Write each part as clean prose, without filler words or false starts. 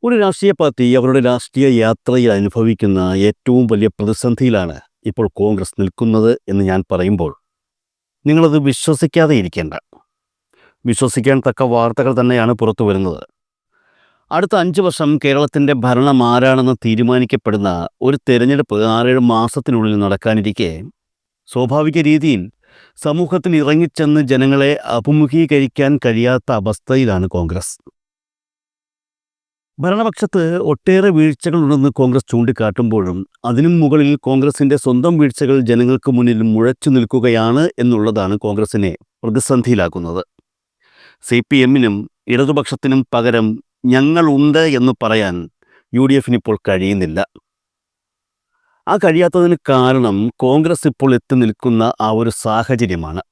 ഒരു രാഷ്ട്രീയ പാർട്ടി അവരുടെ രാഷ്ട്രീയ യാത്രയിൽ അനുഭവിക്കുന്ന ഏറ്റവും വലിയ പ്രതിസന്ധിയിലാണ് ഇപ്പോൾ കോൺഗ്രസ് നിൽക്കുന്നത് എന്ന് ഞാൻ പറയുമ്പോൾ നിങ്ങളത് വിശ്വസിക്കാതെ ഇരിക്കേണ്ട. വിശ്വസിക്കാൻ തക്ക വാർത്തകൾ തന്നെയാണ് പുറത്തു വരുന്നത്. അടുത്ത 5 വർഷം കേരളത്തിൻ്റെ ഭരണം ആരാണെന്ന് തീരുമാനിക്കപ്പെടുന്ന ഒരു തെരഞ്ഞെടുപ്പ് 6-7 മാസത്തിനുള്ളിൽ നടക്കാനിരിക്കെ സ്വാഭാവിക രീതിയിൽ സമൂഹത്തിൽ ഇറങ്ങിച്ചെന്ന് ജനങ്ങളെ അഭിമുഖീകരിക്കാൻ കഴിയാത്ത അവസ്ഥയിലാണ് കോൺഗ്രസ്. ഭരണപക്ഷത്ത് ഒട്ടേറെ വീഴ്ചകളുണ്ടെന്ന് കോൺഗ്രസ് ചൂണ്ടിക്കാട്ടുമ്പോഴും അതിനും മുകളിൽ കോൺഗ്രസിൻ്റെ സ്വന്തം വീഴ്ചകൾ ജനങ്ങൾക്ക് മുന്നിൽ മുഴച്ചു നിൽക്കുകയാണ് എന്നുള്ളതാണ് കോൺഗ്രസിനെ പ്രതിസന്ധിയിലാക്കുന്നത്. CPM-നും ഇടതുപക്ഷത്തിനും പകരം ഞങ്ങളുണ്ട് എന്ന് പറയാൻ UDF-ന് ഇപ്പോൾ കഴിയുന്നില്ല. ആ കഴിയാത്തതിന് കാരണം കോൺഗ്രസ് ഇപ്പോൾ എത്തി നിൽക്കുന്ന ആ ഒരു സാഹചര്യമാണ്.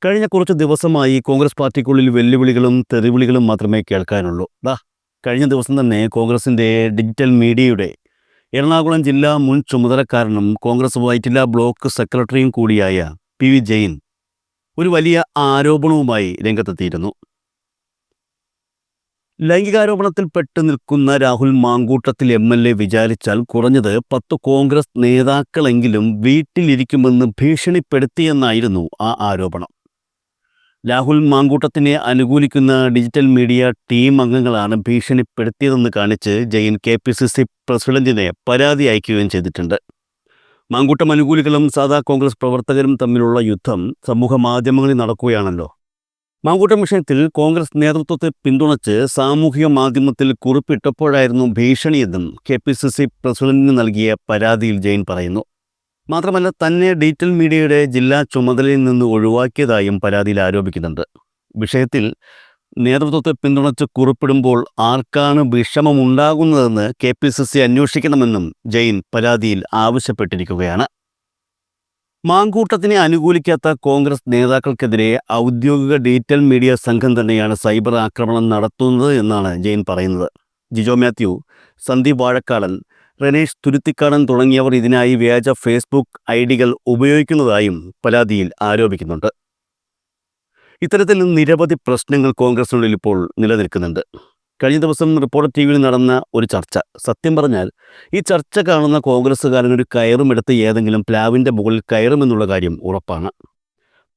കഴിഞ്ഞ കുറച്ച് ദിവസമായി കോൺഗ്രസ് പാർട്ടിക്കുള്ളിൽ വെല്ലുവിളികളും തെറിവിളികളും മാത്രമേ കേൾക്കാനുള്ളൂ. കഴിഞ്ഞ ദിവസം തന്നെ കോൺഗ്രസിൻ്റെ ഡിജിറ്റൽ മീഡിയയുടെ എറണാകുളം ജില്ലാ മുൻ ചുമതലക്കാരനും കോൺഗ്രസ് വൈറ്റില ബ്ലോക്ക് സെക്രട്ടറിയും കൂടിയായ PV ജെയിൻ ഒരു വലിയ ആരോപണവുമായി രംഗത്തെത്തിയിരുന്നു. ലൈംഗികാരോപണത്തിൽപ്പെട്ട് നിൽക്കുന്ന രാഹുൽ മാങ്കൂട്ടത്തിൽ MLA വിചാരിച്ചാൽ കുറഞ്ഞത് 10 കോൺഗ്രസ് നേതാക്കളെങ്കിലും വീട്ടിലിരിക്കുമെന്ന് ഭീഷണിപ്പെടുത്തിയെന്നായിരുന്നു ആ ആരോപണം. രാഹുൽ മാങ്കൂട്ടത്തിനെ അനുകൂലിക്കുന്ന ഡിജിറ്റൽ മീഡിയ ടീം അംഗങ്ങളാണ് ഭീഷണിപ്പെടുത്തിയതെന്ന് കാണിച്ച് ജെയിൻ KPCC പ്രസിഡന്റിനെ പരാതി അയക്കുകയും ചെയ്തിട്ടുണ്ട്. മാങ്കൂട്ടം അനുകൂലികളും സാധാ കോൺഗ്രസ് പ്രവർത്തകരും തമ്മിലുള്ള യുദ്ധം സമൂഹ മാധ്യമങ്ങളിൽ നടക്കുകയാണല്ലോ. മാങ്കൂട്ടം വിഷയത്തിൽ കോൺഗ്രസ് നേതൃത്വത്തെ പിന്തുണച്ച് സാമൂഹിക മാധ്യമത്തിൽ കുറിപ്പിട്ടപ്പോഴായിരുന്നു ഭീഷണിയെന്നും KPCC പ്രസിഡന്റിന് നൽകിയ പരാതിയിൽ ജെയിൻ പറയുന്നു. മാത്രമല്ല, തന്നെ ഡിജിറ്റൽ മീഡിയയുടെ ജില്ലാ ചുമതലയിൽ നിന്ന് ഒഴിവാക്കിയതായും പരാതിയിൽ ആരോപിക്കുന്നുണ്ട്. വിഷയത്തിൽ നേതൃത്വത്തെ പിന്തുണച്ച് കുറിപ്പിടുമ്പോൾ ആർക്കാണ് വിഷമമുണ്ടാകുന്നതെന്ന് KPCC അന്വേഷിക്കണമെന്നും ജെയിൻ പരാതിയിൽ ആവശ്യപ്പെട്ടിരിക്കുകയാണ്. മാങ്കൂട്ടത്തിനെ അനുകൂലിക്കാത്ത കോൺഗ്രസ് നേതാക്കൾക്കെതിരെ ഔദ്യോഗിക ഡിജിറ്റൽ മീഡിയ സംഘം തന്നെയാണ് സൈബർ ആക്രമണം നടത്തുന്നത് എന്നാണ് ജെയിൻ പറയുന്നത്. ജിജോ മാത്യു, സന്ദീപ് വാഴക്കാടൻ, റനേഷ് തുരുത്തിക്കാടൻ തുടങ്ങിയവർ ഇതിനായി വ്യാജ ഫേസ്ബുക്ക് ID ഉപയോഗിക്കുന്നതായും പരാതിയിൽ ആരോപിക്കുന്നുണ്ട്. ഇത്തരത്തിൽ നിരവധി പ്രശ്നങ്ങൾ കോൺഗ്രസിനുള്ളിൽ ഇപ്പോൾ നിലനിൽക്കുന്നുണ്ട്. കഴിഞ്ഞ ദിവസം റിപ്പോർട്ടർ TV-യിൽ നടന്ന ഒരു ചർച്ച, സത്യം പറഞ്ഞാൽ ഈ ചർച്ച കാണുന്ന കോൺഗ്രസ്സുകാരനൊരു കയറുമെടുത്ത് ഏതെങ്കിലും പ്ലാവിൻ്റെ മുകളിൽ കയറുമെന്നുള്ള കാര്യം ഉറപ്പാണ്.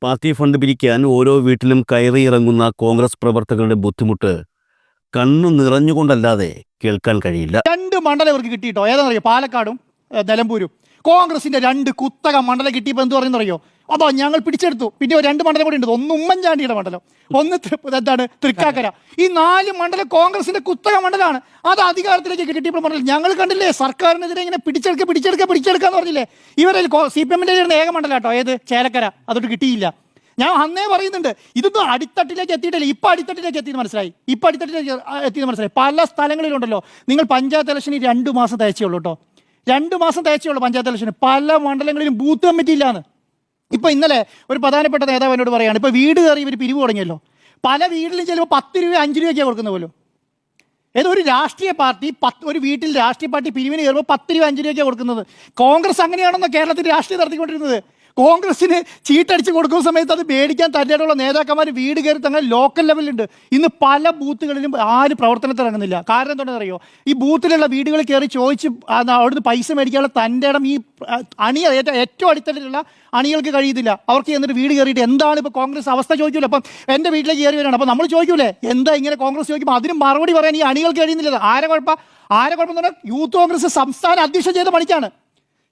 പാർട്ടി ഫണ്ട് പിരിക്കാൻ ഓരോ വീട്ടിലും കയറിയിറങ്ങുന്ന കോൺഗ്രസ് പ്രവർത്തകരുടെ ബുദ്ധിമുട്ട് കണ്ണു നിറഞ്ഞുകൊണ്ടല്ലാതെ കേൾക്കാൻ കഴിയില്ല. 2 മണ്ഡലം ഇവർക്ക് കിട്ടിയിട്ടോ, ഏതാണെന്നറിയോ? പാലക്കാടും നിലമ്പൂരും. കോൺഗ്രസിന്റെ 2 കുത്തക മണ്ഡലം കിട്ടിയപ്പോൾ എന്ത് പറയുന്നറിയോ? അതോ ഞങ്ങൾ പിടിച്ചെടുത്തു. പിന്നെ 2 മണ്ഡലം കൂടി ഉണ്ട്. ഒന്ന് ഉമ്മൻചാണ്ടിയുടെ മണ്ഡലം, ഒന്ന് തൃക്കാക്കര. ഈ 4 മണ്ഡലം കോൺഗ്രസിന്റെ കുത്തക മണ്ഡലമാണ്. അത് അധികാരത്തിലേക്ക് കിട്ടിയപ്പോൾ മണ്ഡലം ഞങ്ങൾ കണ്ടില്ലേ, സർക്കാരിനെതിരെ ഇങ്ങനെ പിടിച്ചെടുക്കാന്ന് പറഞ്ഞില്ലേ. ഇവരിൽ CPM-ന്റെ ഏക മണ്ഡലം കേട്ടോ, ഏത്? ചേലക്കര. അതൊട്ട് കിട്ടിയില്ല. ഞാൻ അന്നേ പറയുന്നുണ്ട്, ഇതൊന്നും അടിത്തട്ടിലേക്ക് എത്തിയിട്ടില്ല. ഇപ്പം അടിത്തട്ടിലേക്ക് എത്തിയെന്ന് മനസ്സിലായി. പല സ്ഥലങ്ങളിലുണ്ടല്ലോ. നിങ്ങൾ പഞ്ചായത്ത് ഇലക്ഷന് 2 മാസം തയ്ച്ചേ ഉള്ളൂ കേട്ടോ. 2 മാസം തയ്ച്ചേ ഉള്ളൂ പഞ്ചായത്ത് ഇലക്ഷന്. പല മണ്ഡലങ്ങളിലും ബൂത്ത് കമ്മിറ്റി ഇല്ലാന്ന്. ഇപ്പം ഇന്നലെ ഒരു പ്രധാനപ്പെട്ട നേതാവ് എന്നോട് പറയുകയാണ്, ഇപ്പോൾ വീട് കയറി ഇവർ പിരിവ് തുടങ്ങിയല്ലോ. പല വീട്ടിലും ചിലപ്പോൾ 10 രൂപ 5 രൂപയ്ക്കാണ് കൊടുക്കുന്ന പോലും. ഏതൊരു രാഷ്ട്രീയ പാർട്ടി ഒരു വീട്ടിൽ രാഷ്ട്രീയ പാർട്ടി പിരിവിന് കയറുമ്പോൾ 10 രൂപ 5 രൂപയ്ക്കാണ് കൊടുക്കുന്നത്. കോൺഗ്രസ് അങ്ങനെയാണെന്നോ കേരളത്തിൽ രാഷ്ട്രീയം നടത്തിക്കൊണ്ടിരുന്നത്? കോൺഗ്രസിന് ചീട്ടടിച്ച് കൊടുക്കുന്ന സമയത്ത് അത് മേടിക്കാൻ തന്നെയുള്ള നേതാക്കന്മാർ വീട് കയറി തന്നെ ലോക്കൽ ലെവലിലുണ്ട്. ഇന്ന് പല ബൂത്തുകളിലും ആരും പ്രവർത്തനത്തിൽ ഇറങ്ങുന്നില്ല. കാരണം എന്താണെന്നറിയോ? ഈ ബൂത്തിലുള്ള വീടുകളിൽ കയറി ചോദിച്ച് അവിടുന്ന് പൈസ മേടിക്കാനുള്ള തൻ്റെ ഇടം ഈ ഏറ്റവും അടിത്തട്ടിലുള്ള അണികൾക്ക് കഴിയുന്നില്ല. അവർക്ക് എന്നിട്ട് വീട് കയറിയിട്ട് എന്താണ് ഇപ്പോൾ കോൺഗ്രസ് അവസ്ഥ ചോദിക്കൂല. അപ്പം എൻ്റെ വീട്ടിലേക്ക് കയറി വരികയാണ്. അപ്പം നമ്മൾ ചോദിക്കൂലേ എന്താ ഇങ്ങനെ കോൺഗ്രസ് ചോദിക്കുമ്പോൾ അതിന് മറുപടി പറയാൻ ഈ അണികൾക്ക് കഴിയുന്നില്ല. ആരെ കുഴപ്പം എന്ന് പറഞ്ഞാൽ യൂത്ത് കോൺഗ്രസ് സംസ്ഥാന അധ്യക്ഷൻ ചെയ്ത പണിക്കാണ്.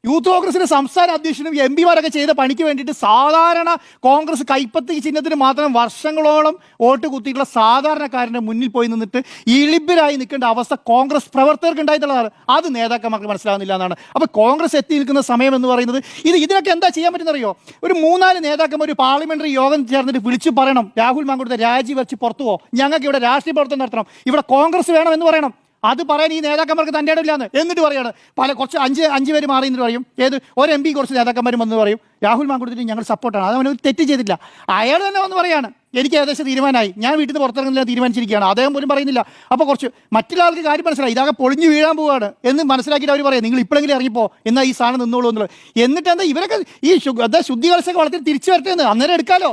യൂത്ത് കോൺഗ്രസിന്റെ സംസ്ഥാന അധ്യക്ഷനും MP-മാരൊക്കെ ചെയ്ത പണിക്ക് വേണ്ടിയിട്ട് സാധാരണ കോൺഗ്രസ് കൈപ്പത്തി ചിഹ്നത്തിന് മാത്രം വർഷങ്ങളോളം വോട്ട് കുത്തിയിട്ടുള്ള സാധാരണക്കാരൻ്റെ മുന്നിൽ പോയി നിന്നിട്ട് ഇളിബരായി നിൽക്കേണ്ട അവസ്ഥ കോൺഗ്രസ് പ്രവർത്തകർക്ക് ഉണ്ടായിട്ടുള്ളതാണ്. അത് നേതാക്കന്മാർക്ക് മനസ്സിലാകുന്നില്ല എന്നാണ്. അപ്പോൾ കോൺഗ്രസ് എത്തി നിൽക്കുന്ന സമയം എന്ന് പറയുന്നത് ഇതിനൊക്കെ എന്താ ചെയ്യാൻ പറ്റുന്നറിയോ? ഒരു 3-4 നേതാക്കന്മാർ ഒരു പാർലമെന്ററി യോഗം ചേർന്നിട്ട് വിളിച്ചു പറയണം, രാഹുൽ മാങ്കൂട്ടത്തെ രാജിവെച്ച് പുറത്തു പോ, ഞങ്ങൾക്ക് ഇവിടെ രാഷ്ട്രീയ പ്രവർത്തനം നടത്തണം, ഇവിടെ കോൺഗ്രസ് വേണം എന്ന് പറയണം. അത് പറയാൻ ഈ നേതാക്കന്മാർക്ക് തൻ്റെ ഇടമില്ലാന്ന്. എന്നിട്ട് പറയാണ് കുറച്ച് 5 പേര് മാറി എന്നിട്ട് പറയും, ഏത് ഒരു MP കുറച്ച് നേതാക്കന്മാരും വന്ന് പറയും രാഹുൽ മാങ്കൂട്ടത്തിന് ഞങ്ങൾ സപ്പോർട്ടാണ്. അത് അവനൊരു തെറ്റ് ചെയ്തിട്ടില്ല. അയാൾ തന്നെ വന്ന് പറയാണ് എനിക്ക് ഏകദേശം തീരുമാനമായി, ഞാൻ വീട്ടിൽ നിന്ന് പുറത്തിറങ്ങുന്നില്ല തീരുമാനിച്ചിരിക്കുകയാണ്. അദ്ദേഹം പോലും പറയുന്നില്ല. അപ്പോൾ കുറച്ച് മറ്റുള്ള ആൾക്ക് കാര്യം മനസ്സിലായി, ഇതാകെ പൊളിഞ്ഞു വീഴാൻ പോവുകയാണ് എന്ന് മനസ്സിലാക്കിയിട്ട് അവർ പറയാം നിങ്ങൾ ഇപ്പോഴെങ്കിലും ഇറങ്ങിപ്പോ, എന്നാൽ ഈ സാധനം നിന്നോളൂ എന്നുള്ളത്. എന്നിട്ട് എന്താ ഇവരൊക്കെ ഈ ശുദ്ധികലശൊക്കെ വളർത്തി തിരിച്ചു വരട്ടെ എന്ന് അന്നേരം എടുക്കാലോ.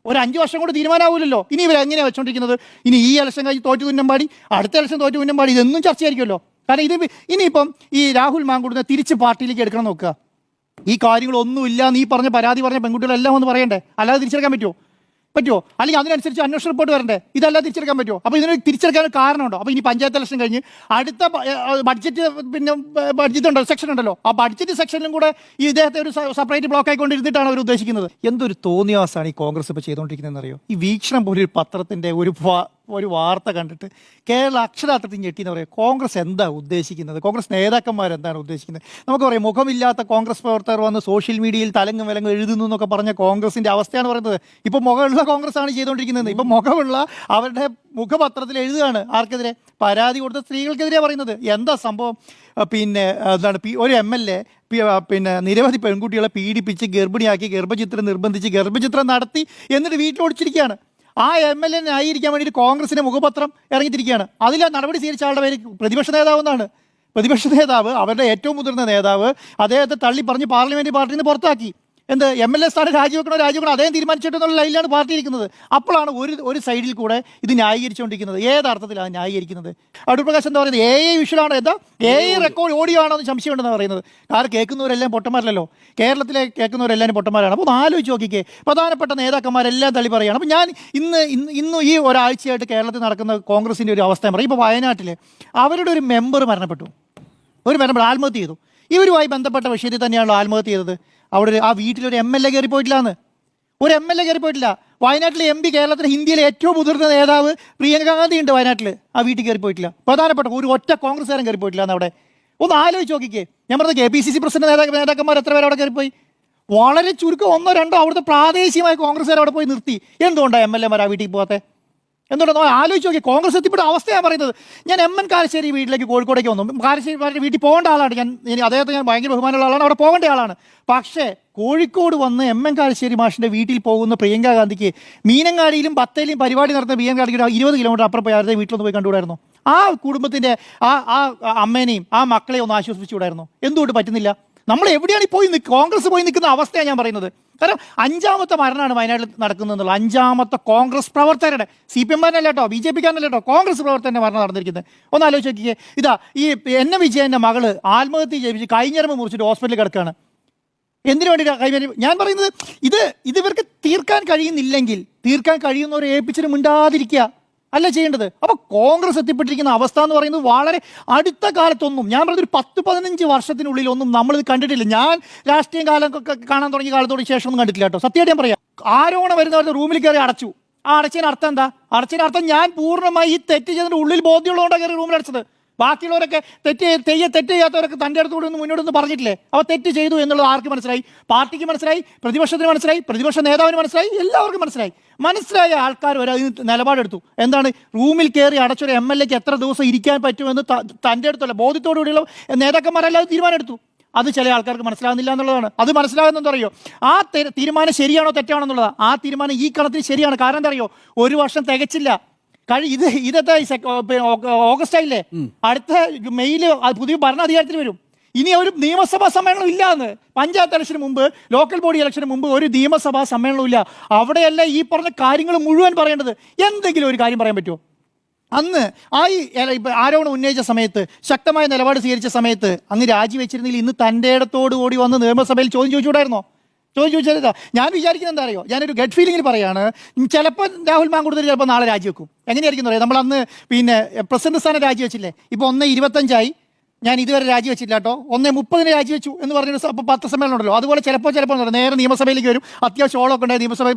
ഒരു 5 വർഷം കൊണ്ട് തീരുമാനമാവില്ലല്ലോ. ഇനി ഇവരെങ്ങനെയാണ് വെച്ചോണ്ടിരിക്കുന്നത്? ഇനി ഈ ഇലക്ഷൻ കഴിഞ്ഞ് തോറ്റു തുന്നമ്പാടി, അടുത്ത ഇലക്ഷൻ തോറ്റു തുന്നമ്പാടി, ഇതൊന്നും ചർച്ചയായിരിക്കുമല്ലോ. കാരണം ഇത് ഇനിയിപ്പം ഈ രാഹുൽ മാങ്കൂട്ടിനെ തിരിച്ച് പാർട്ടിയിലേക്ക് എടുക്കണം നോക്കുക. ഈ കാര്യങ്ങളൊന്നുമില്ല നീ പറഞ്ഞ പരാതി പറഞ്ഞ പെൺകുട്ടികളെല്ലാം ഒന്ന് പറയണ്ടേ, അല്ലാതെ തിരിച്ചെടുക്കാൻ പറ്റുമോ? അല്ലെങ്കിൽ അതിനനുസരിച്ച് അന്വേഷണ റിപ്പോർട്ട് വരണ്ടേ? ഇതെല്ലാം തിരിച്ചെടുക്കാൻ പറ്റുമോ? അപ്പോൾ ഇതിന് തിരിച്ചെടുക്കാൻ കാരണമുണ്ടോ? അപ്പോൾ ഇനി പഞ്ചായത്ത് ഇലക്ഷൻ കഴിഞ്ഞ് അടുത്ത ബഡ്ജറ്റ് ബഡ്ജറ്റ് ഉണ്ടല്ലോ, സെക്ഷൻ ഉണ്ടല്ലോ, ആ ബഡ്ജറ്റ് സെക്ഷനിലും കൂടെ ഈ ഇദ്ദേഹത്തെ ഒരു സെപ്പറേറ്റ് ബ്ലോക്ക് ആയിക്കൊണ്ടിരുന്നിട്ടാണ് അവർ ഉദ്ദേശിക്കുന്നത്. എന്തൊരു തോന്നിയാസാണ് ഈ കോൺഗ്രസ് ഇപ്പോൾ ചെയ്തുകൊണ്ടിരിക്കുന്നതെന്ന് അറിയോ? ഈ വീക്ഷണം പോലെ ഒരു പത്രത്തിൻ്റെ ഒരു വാർത്ത കണ്ടിട്ട് കേരള അക്ഷരാർത്ഥത്തിൽ ഞെട്ടി എന്ന് പറയുക. കോൺഗ്രസ് എന്താ ഉദ്ദേശിക്കുന്നത്? കോൺഗ്രസ് നേതാക്കന്മാർ എന്താണ് ഉദ്ദേശിക്കുന്നത്? നമുക്ക് പറയാം, മുഖമില്ലാത്ത കോൺഗ്രസ് പ്രവർത്തകർ വന്ന് സോഷ്യൽ മീഡിയയിൽ തലങ്ങും വിലങ്ങും എഴുതുന്നു എന്നൊക്കെ പറഞ്ഞ കോൺഗ്രസിൻ്റെ അവസ്ഥയാണ് പറയുന്നത്. ഇപ്പോൾ മുഖമുള്ള കോൺഗ്രസ് ആണ് ചെയ്തുകൊണ്ടിരിക്കുന്നത്. ഇപ്പം മുഖമുള്ള അവരുടെ മുഖപത്രത്തിൽ എഴുതുകയാണ് ആർക്കെതിരെ? പരാതി കൊടുത്ത സ്ത്രീകൾക്കെതിരെ പറയുന്നത്. എന്താ സംഭവം? പിന്നെ എന്താണ്, ഒരു MLA നിരവധി പെൺകുട്ടികളെ പീഡിപ്പിച്ച് ഗർഭിണിയാക്കി ഗർഭചിത്രം നിർബന്ധിച്ച് ഗർഭചിത്രം നടത്തി എന്നിട്ട് വീട്ടിലോടിച്ചിരിക്കുകയാണ്. ആ MLA ന്യായീകരിക്കാൻ വേണ്ടിയിട്ട് കോൺഗ്രസിൻ്റെ മുഖപത്രം ഇറങ്ങിത്തിരിക്കുകയാണ്. അതിൽ നടപടി സ്വീകരിച്ച ആളുടെ പേര് പ്രതിപക്ഷ നേതാവ് എന്നാണ്. പ്രതിപക്ഷ നേതാവ്, അവരുടെ ഏറ്റവും മുതിർന്ന നേതാവ്, അദ്ദേഹത്തെ തള്ളി പറഞ്ഞ് പാർലമെന്റ് പാർട്ടിയിൽ നിന്ന് പുറത്താക്കി. എന്ത് MLA സ്ഥാനം രാജിവെക്കണോ അദ്ദേഹം തീരുമാനിച്ചിട്ടെന്നുള്ള ലൈനിലാണ് പാർട്ടി ഇരിക്കുന്നത്. അപ്പോഴാണ് ഒരു സൈഡിൽ കൂടെ ഇത് ന്യായീകരിച്ചുകൊണ്ടിരിക്കുന്നത്. ഏതർത്ഥത്തിലാണ് ന്യായീകരിക്കുന്നത്? അടൂർ പ്രകാശ് എന്താ പറയുന്നത്? AI വിഷ്വലാണോ, എന്താ AI റെക്കോർഡ് ഓഡിയോ ആണോ എന്ന് സംശയമുണ്ടെന്ന് പറയുന്നത്. കാരണം കേൾക്കുന്നവരെല്ലാം പൊട്ടന്മാരല്ലോ, കേരളത്തിലെ കേൾക്കുന്നവരെല്ലാവരും പൊട്ടന്മാരാണ്. അപ്പോൾ ഒന്ന് ആലോചിച്ച് നോക്കിക്കേ, പ്രധാനപ്പെട്ട നേതാക്കന്മാരെല്ലാം തള്ളി പറയുകയാണ്. അപ്പോൾ ഞാൻ ഇന്ന് ഈ ഒരാഴ്ചയായിട്ട് കേരളത്തിൽ നടക്കുന്ന കോൺഗ്രസിൻ്റെ ഒരു അവസ്ഥ പറയും. ഇപ്പോൾ വയനാട്ടിൽ അവരുടെ ഒരു മെമ്പർ മരണപ്പെട്ടു, ആത്മഹത്യ ചെയ്തു. ഇവരുമായി ബന്ധപ്പെട്ട വിഷയത്തിൽ തന്നെയാണല്ലോ ആത്മഹത്യ ചെയ്തത്. അവിടെ ആ വീട്ടിലൊരു MLA കയറി പോയിട്ടില്ലാന്ന്, ഒരു MLA കയറി പോയിട്ടില്ല. വയനാട്ടിലെ MP, കേരളത്തിലെ ഹിന്ദിയിലെ ഏറ്റവും മുതിർന്ന നേതാവ് പ്രിയങ്ക ഗാന്ധി ഉണ്ട് വയനാട്ടിൽ, ആ വീട്ടിൽ കയറി പോയിട്ടില്ല. പ്രധാനപ്പെട്ട ഒരു ഒറ്റ കോൺഗ്രസ്സുകാരൻ കയറി പോയിട്ടില്ല എന്ന് അവിടെ. ഒന്ന് ആലോചിച്ച് നോക്കിക്കേ. ഞാൻ പറഞ്ഞത് KPCC പ്രസിഡന്റ് നേതാക്കന്മാർ എത്ര പേര് അവിടെ കയറിപ്പോയി? വളരെ ചുരുക്കം 1-2 അവിടുത്തെ പ്രാദേശികമായ കോൺഗ്രസ്സുകാർ അവിടെ പോയി നിർത്തി. എന്തുകൊണ്ടാണ് MLA ആ വീട്ടിൽ പോകാത്തെ? എന്തുകൊണ്ടോ ആലോചിച്ച് നോക്കി. കോൺഗ്രസ് എത്തിപ്പെട്ട അവസ്ഥയാണ് പറയുന്നത്. ഞാൻ MN കാരശ്ശേരി വീട്ടിലേക്ക് കോഴിക്കോടേക്ക് വന്നു. കാരശ്ശേരി വീട്ടിൽ പോകേണ്ട ആളാണ് ഞാൻ. അദ്ദേഹത്തെ ഞാൻ ഭയങ്കര ബഹുമാനമുള്ള ആളാണ്, അവിടെ പോകേണ്ട ആളാണ്. പക്ഷേ കോഴിക്കോട് വന്ന് MN കാരശ്ശേരി മാഷിൻ്റെ വീട്ടിൽ പോകുന്ന പ്രിയങ്ക ഗാന്ധിക്ക് മീനങ്ങാടിയിലും ബത്തേരിയിലും പരിപാടി നടത്തുന്ന പ്രിയങ്ക ഗാന്ധിക്ക് 20 കിലോമീറ്റർ അപ്പുറം പോയി അവരുടെ വീട്ടിലൊന്ന് പോയി കണ്ടുകൂടായിരുന്നു? ആ കുടുംബത്തിൻ്റെ ആ അമ്മേനെയും ആ മക്കളെയും ഒന്ന് ആശ്വസിപ്പിച്ചുകൂടായിരുന്നു? എന്തുകൊണ്ട് പറ്റുന്നില്ല? നമ്മൾ എവിടെയാണ് കോൺഗ്രസ് പോയി നിൽക്കുന്ന അവസ്ഥയാണ് ഞാൻ പറയുന്നത്. കാരണം 5ാമത്തെ മരണമാണ് വയനാട്ടിൽ നടക്കുന്നതെന്നുള്ള. 5ാമത്തെ കോൺഗ്രസ് പ്രവർത്തകരുടെ, CPM-കാരനല്ല കേട്ടോ, BJP-കാരനല്ല കേട്ടോ, കോൺഗ്രസ് പ്രവർത്തകരുടെ മരണം നടന്നിരിക്കുന്നത്. ഒന്ന് ആലോചിച്ച് നോക്കിയേ. ഇതാ ഈ NM വിജയൻ്റെ മകള് ആത്മഹത്യ ചെയ്യിച്ച് കൈഞ്ഞരമ്പ് മുറിച്ചിട്ട് ഹോസ്പിറ്റലിൽ കിടക്കുകയാണ്. എന്തിനു വേണ്ടിയിട്ടാണ് കൈഞ്ഞരമ്പ്? ഞാൻ പറയുന്നത് ഇത് ഇവർക്ക് തീർക്കാൻ കഴിയുന്നവരെ ഏൽപ്പിച്ചിട്ട് മിണ്ടാതിരിക്കുക അല്ല ചെയ്യേണ്ടത്. അപ്പോൾ കോൺഗ്രസ് എത്തിപ്പെട്ടിരിക്കുന്ന അവസ്ഥ എന്ന് പറയുന്നത് വളരെ അടുത്ത കാലത്തൊന്നും, ഞാൻ പറഞ്ഞൊരു 10-15 വർഷത്തിനുള്ളിലൊന്നും നമ്മളിത് കണ്ടിട്ടില്ല. ഞാൻ രാഷ്ട്രീയ കാണാൻ തുടങ്ങിയ കാലത്തോട് ശേഷം ഒന്നും കണ്ടിട്ടില്ല കേട്ടോ. സത്യമായിട്ട് ഞാൻ പറയാം. ആരോപണം വരുന്നവരുടെ റൂമിൽ കയറി അടച്ചു. ആ അടച്ചതിന് അർത്ഥം എന്താ? അടച്ചതിന് അർത്ഥം ഞാൻ പൂർണ്ണമായി ഈ തെറ്റ് ചെയ്തതിൻ്റെ ഉള്ളിൽ ബോധ്യമുള്ളതുകൊണ്ടാണ് കയറി റൂമിൽ അടച്ചത്. ബാക്കിയുള്ളവരൊക്കെ തെറ്റ് ചെയ്യാത്തവരൊക്കെ തൻ്റെ അടുത്തുകൂടെ ഒന്ന് മുന്നോട്ടൊന്ന് പറഞ്ഞിട്ടില്ലേ? അപ്പോൾ തെറ്റ് ചെയ്തു എന്നുള്ളത് ആർക്ക് മനസ്സിലായി? പാർട്ടിക്ക് മനസ്സിലായി, പ്രതിപക്ഷത്തിന് മനസ്സിലായി, പ്രതിപക്ഷ നേതാവിന് മനസ്സിലായി, എല്ലാവർക്കും മനസ്സിലായ ആൾക്കാർ വരെ അതിന് നിലപാടെടുത്തു. എന്താണ്? റൂമിൽ കയറി അടച്ചൊരു MLAക്ക് എത്ര ദിവസം ഇരിക്കാൻ പറ്റുമെന്ന് തൻ്റെ അടുത്തുള്ള ബോധ്യത്തോടുകൂടിയുള്ള നേതാക്കന്മാരെല്ലാം തീരുമാനമെടുത്തു. അത് ചില ആൾക്കാർക്ക് മനസ്സിലാകുന്നില്ല എന്നുള്ളതാണ്. അത് മനസ്സിലാകുന്നെന്ത് അറിയോ? ആ തീരുമാനം ശരിയാണോ തെറ്റാണോ എന്നുള്ളതാണ്. ആ തീരുമാനം ഈ കണത്തിൽ ശരിയാണ്. കാരണം എന്താ അറിയോ? 1 വർഷം തികച്ചില്ല. ഇതത്തെ ഓഗസ്റ്റ് ആയില്ലേ, അടുത്ത മെയ്യില് പുതിയ ഭരണാധികാരത്തിൽ വരും. ഇനി ഒരു നിയമസഭാ സമ്മേളനം ഇല്ല എന്ന്. പഞ്ചായത്ത് ഇലക്ഷന് മുമ്പ്, ലോക്കൽ ബോഡി ഇലക്ഷന് മുമ്പ് ഒരു നിയമസഭാ സമ്മേളനം ഇല്ല. അവിടെയല്ല ഈ പറഞ്ഞ കാര്യങ്ങൾ മുഴുവൻ പറയേണ്ടത്. എന്തെങ്കിലും ഒരു കാര്യം പറയാൻ പറ്റുമോ? അന്ന് ആരോപണം ഉന്നയിച്ച സമയത്ത്, ശക്തമായ നിലപാട് സ്വീകരിച്ച സമയത്ത് അങ്ങ് രാജിവെച്ചിരുന്നെങ്കിൽ ഇന്ന് തൻ്റെ ഇടത്തോടു കൂടി വന്ന് നിയമസഭയിൽ ചോദ്യം ചോദിച്ചുകൂടായിരുന്നോ? ചോദിച്ചാൽ ഞാൻ വിചാരിക്കുന്നത് എന്താ അറിയോ? ഞാനൊരു ഗട്ട് ഫീലിങ്ങിൽ പറയാണ്, ചിലപ്പോൾ രാഹുൽ മാങ്കൂട്ടത്തിൽ ചിലപ്പോൾ നാളെ രാജിവെക്കും. എങ്ങനെയായിരിക്കും പറയാം? നമ്മളന്ന് പ്രസിഡന്റ് സ്ഥാനം രാജിവെച്ചില്ലേ? ഇപ്പോൾ 1:25 ഞാൻ ഇതുവരെ രാജിവെച്ചില്ല കേട്ടോ. 1:30 രാജിവെച്ചു എന്ന് പറഞ്ഞൊരു പത്രസമ്മേളനം ഉണ്ടല്ലോ. അതുപോലെ ചിലപ്പോൾ നേരെ നിയമസഭയിലേക്ക് വരും. അത്യാവശ്യം ഓളൊക്കെ ഉണ്ടായി നിയമസഭ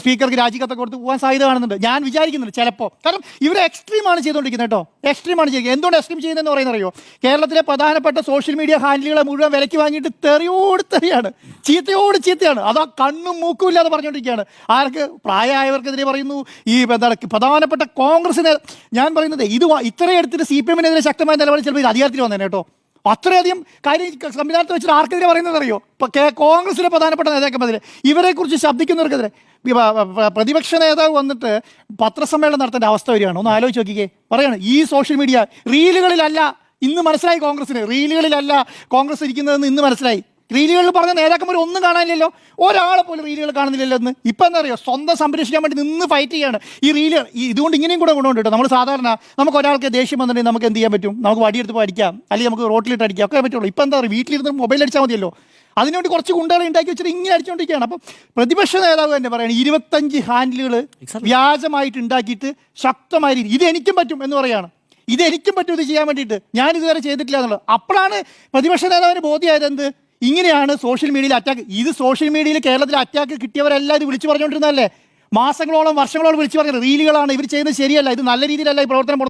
സ്പീക്കർക്ക് രാജിക്കത്തൊക്കെ കൊടുത്ത് പോകാൻ സാധ്യത കാണുന്നുണ്ട്. ഞാൻ വിചാരിക്കുന്നുണ്ട് ചിലപ്പോൾ. കാരണം ഇവരെ എക്സ്ട്രീമാണ് ചെയ്തുകൊണ്ടിരിക്കുന്നത് കേട്ടോ. എക്സ്ട്രീമാണ് ചെയ്യുന്നത്. എന്തുകൊണ്ട് എക്സ്ട്രീം ചെയ്യുന്നതെന്ന് പറയുന്നറിയോ? കേരളത്തിലെ പ്രധാനപ്പെട്ട സോഷ്യൽ മീഡിയ ഹാൻഡിലുകളെ മുഴുവൻ വിലയ്ക്ക് വാങ്ങിയിട്ട് തെറിയാണ്, ചീത്തയാണ്. അതാ കണ്ണും മൂക്കും ഇല്ലാതെ പറഞ്ഞുകൊണ്ടിരിക്കുകയാണ്. ആർക്ക്? പ്രായമായവർക്കെതിരെ പറയുന്നു. ഈ പ്രധാനപ്പെട്ട കോൺഗ്രസിനെ ഞാൻ പറയുന്നത് ഇത്രയും എടുത്തിട്ട് CPM-നെതിരെ ശക്തമായ നിലപാട് ചിലപ്പോൾ ഇത് അധികാരത്തിൽ വന്നേനെ കേട്ടോ. അത്രയധികം കാര്യം സംവിധാനത്തിൽ വെച്ചിട്ട് ആർക്കെതിരെ പറയുന്നത് അറിയോ? കോൺഗ്രസിലെ പ്രധാനപ്പെട്ട നേതാക്കന്മാരെതിരെ, ഇവരെക്കുറിച്ച് ശബ്ദിക്കുന്നവർക്കെതിരെ. പ്രതിപക്ഷ നേതാവ് വന്നിട്ട് പത്രസമ്മേളനം നടത്തേണ്ട അവസ്ഥ വരികയാണ്. ഒന്ന് ആലോചിച്ച് നോക്കിക്കേ. പറയാണ് ഈ സോഷ്യൽ മീഡിയ റീലുകളിലല്ല. ഇന്ന് മനസ്സിലായി കോൺഗ്രസിന് റീലുകളിലല്ല കോൺഗ്രസ് ഇരിക്കുന്നതെന്ന് ഇന്ന് മനസ്സിലായി. റീലുകളിൽ പറഞ്ഞ നേതാക്കന്മാർ ഒന്നും കാണാനില്ലല്ലോ, ഒരാളെ പോലും റീലുകൾ കാണുന്നില്ലല്ലോ എന്ന്. ഇപ്പം എന്താ പറയുക, സ്വന്തം സംരക്ഷിക്കാൻ വേണ്ടി നിന്ന് ഫൈറ്റ് ചെയ്യാണ് ഈ റീലുകൾ. ഇതുകൊണ്ട് ഇങ്ങനെയും കൂടെ ഗുണമുണ്ട് കേട്ടോ. നമ്മൾ സാധാരണ നമുക്ക് ഒരാൾക്ക് ദേഷ്യം വന്നിട്ടുണ്ടെങ്കിൽ നമുക്ക് എന്ത് ചെയ്യാൻ പറ്റും, നമുക്ക് വടിയെടുത്ത് അടിക്കാം, അല്ലെങ്കിൽ നമുക്ക് റോട്ടിലിട്ട് അടിക്കാം ഒക്കെ പറ്റുള്ളൂ. ഇപ്പം എന്താ പറയുക, വീട്ടിലിരുന്ന് മൊബൈൽ അടിച്ചാൽ മതിയല്ലോ. അതിനുവേണ്ടി കുറച്ച് ഗുണ്ടകളെ ഉണ്ടാക്കി വെച്ചിട്ട് ഇങ്ങനെ അടിച്ചുകൊണ്ടിരിക്കുകയാണ്. അപ്പം പ്രതിപക്ഷ നേതാവ് തന്നെ പറയുന്നത് 25 ഹാൻഡിലുകൾ വ്യാജമായിട്ട് ഉണ്ടാക്കിയിട്ട് ശക്തമായ രീതി ഇതെനിക്കും പറ്റും എന്ന് പറയുകയാണ്. ഇതെനിക്കും പറ്റും ഇത് ചെയ്യാൻ വേണ്ടിയിട്ട്, ഞാൻ ഇതുവരെ ചെയ്തിട്ടില്ല എന്നുള്ളത്. അപ്പോഴാണ് പ്രതിപക്ഷ നേതാവിന് ബോധ്യമായത് എന്ത്, ഇങ്ങനെയാണ് സോഷ്യൽ മീഡിയയിൽ അറ്റാക്ക്. ഇത് സോഷ്യൽ മീഡിയയിൽ കേരളത്തിൽ അറ്റാക്ക് കിട്ടിയവരെല്ലാം ഇത് വിളിച്ചു പറഞ്ഞുകൊണ്ടിരുന്നതല്ലേ, മാസങ്ങളോളം വർഷങ്ങളോളം വിളിച്ചു പറഞ്ഞത്. റീലുകളാണ് ഇവർ ചെയ്യുന്നത്, ശരിയല്ല, ഇത് നല്ല രീതിയിലല്ല ഈ പ്രവർത്തനം